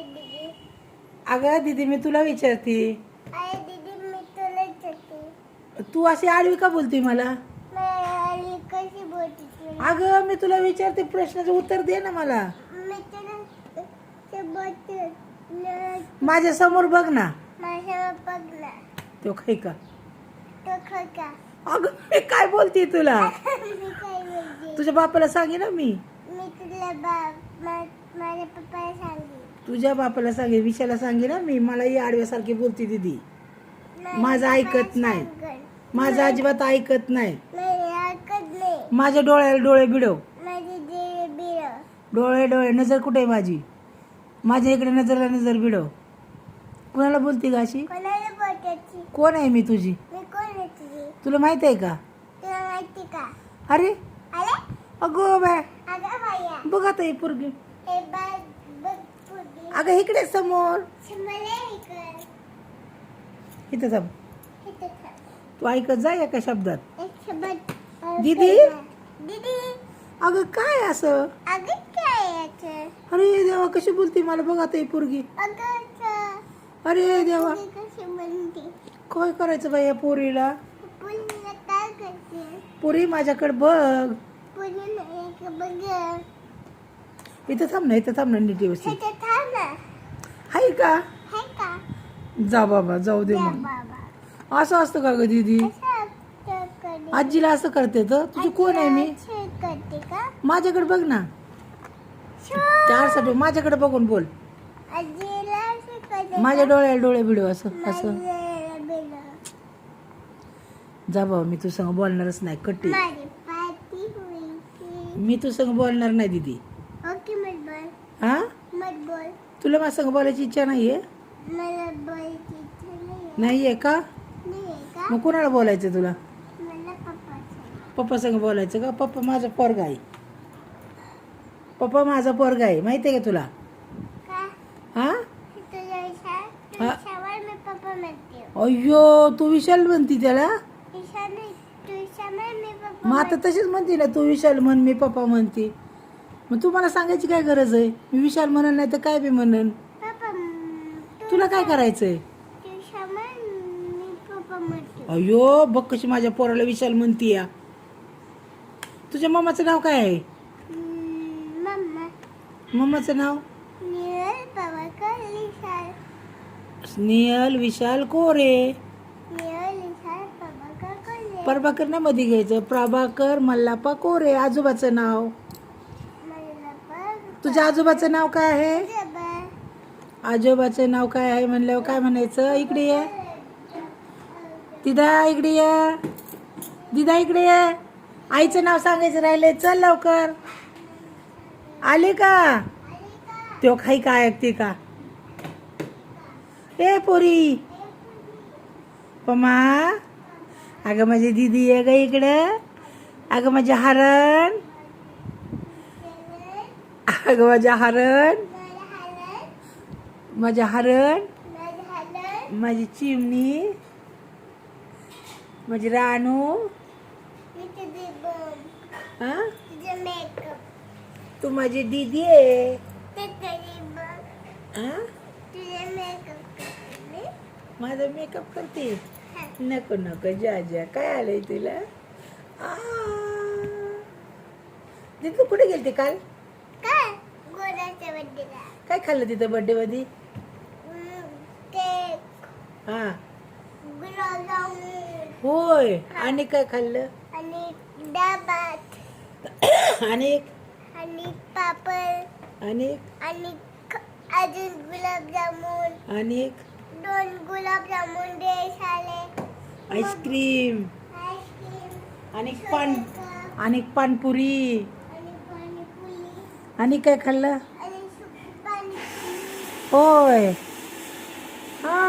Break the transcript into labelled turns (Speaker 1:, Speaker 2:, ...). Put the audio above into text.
Speaker 1: दीदी.
Speaker 2: अगं दीदी मी तुला विचारते.
Speaker 1: अरे दीदी मी तुला विचारते.
Speaker 2: तू अशी आडवी का बोलते मला?
Speaker 1: मी कशी बोलते तुला?
Speaker 2: अगं मी तुला विचारते, प्रश्नाचं उत्तर दे ना मला.
Speaker 1: मी तुला ते बोलते.
Speaker 2: माझ्या समोर बघ ना.
Speaker 1: माझ्या बघ ना.
Speaker 2: तो खाई का?
Speaker 1: तो खा.
Speaker 2: अगं मी काय बोलते तुला?
Speaker 1: मी काय बोलते?
Speaker 2: तुझ्या बापाला सांगे ना मी.
Speaker 1: मी तुला माझ्या पप्पाला सांगेन.
Speaker 2: तुझ्या बापाला सांगे, विषयाला सांगे ना मी. मला ही आडव्यासारखी बोलते दीदी. माझं ऐकत नाही. माझं अजिबात ऐकत नाही. माझ्या डोळ्याला डोळे भिडव. डोळे नजर कुठे आहे माझी? माझ्या इकडे नजरला नजर भिडव. कुणाला बोलते का अशी? कोण आहे मी तुझी? तुला माहित आहे का? अरे अगो बाय, बघ आता ही पोरगी. अगं इकडे समोर. इथं थांब. तू ऐकत जा एका शब्दात. दीदी अगं काय असं? अरे देवा कशी बोलते मला, बघ आता ही पोरगी. अरे देवा काय करायचं बाई या पोरीला? पोरी माझ्याकडे बघ. इथं थांब ना, इथं थांब ना, नीट व्यवस्थित. हाय का? जा बाबा, जाऊ दे मग. असं असतं का ग दीदी? आजीला असं करते तर? तुझी कोण आहे मी? माझ्याकडे बघ ना. चार माझ्याकडे बघून बोल. माझ्या डोळ्याला डोळे भिडव. असं असं जा बाबा, मी तू संग बोलणारच नाही. कट्टी मी तू संग बोलणार नाही दीदी. हा तुला माझ्या संग बोलायची इच्छा नाहीये? नाहीये का? मग कोणाला बोलायचं तुला? पप्पा संग बोलायचं का? पप्पा माझा पोरगा आहे. पप्पा माझा पोरगा आहे, माहिती आहे का तुला? हा अय्यो, तू विशाल म्हणती त्याला? मग आता तशीच म्हणते ना तू, विशाल म्हण, मी पप्पा म्हणते. मग तू मला सांगायची काय गरज आहे? मी विशाल म्हणन नाही तर काय बी म्हणन. तुला काय करायचंय? अय्यो बघ कशी माझ्या पोराला विशाल म्हणती या. तुझ्या मम्माचं नाव काय आहे? मम्माचं नाव स्नेहल विशाल कोरे. प्रभाकर ना मध्ये घ्यायचं. प्रभाकर मल्लाप्पा कोरे. आजोबाचं नाव? तुझ्या आजोबाचं नाव काय आहे? आजोबाचं नाव काय आहे म्हणल्यावर काय म्हणायचं? इकडे ये दिदा, इकडे ये दिदा, इकडे ये. आईचं नाव सांगायचं राहिले. चल लवकर. आले का? तो खाई का ऐकते का? ए पोरी पमा, अगं माझी दीदी आहे ग इकडं. अगं माझ्या हरण, अगं माझ्या हरण, माझ्या हरण, माझी चिमणी, माझी रानू. हा तू माझी दीदी आहे. माझा मेकअप करते? नको नको जा जा. काय आलंय तुला? दीदी तू कुठे गेलते काल? काय खाल्लं तिथं बर्थडे मध्ये? हा होय. आणि काय खाल्लं? आणि पापड आणि अजून गुलाबजामुन आणि 2 गुलाबजामुन देश आले. आईस्क्रीम आणि पानपुरी. आणि काय खाल्लं? होय. हा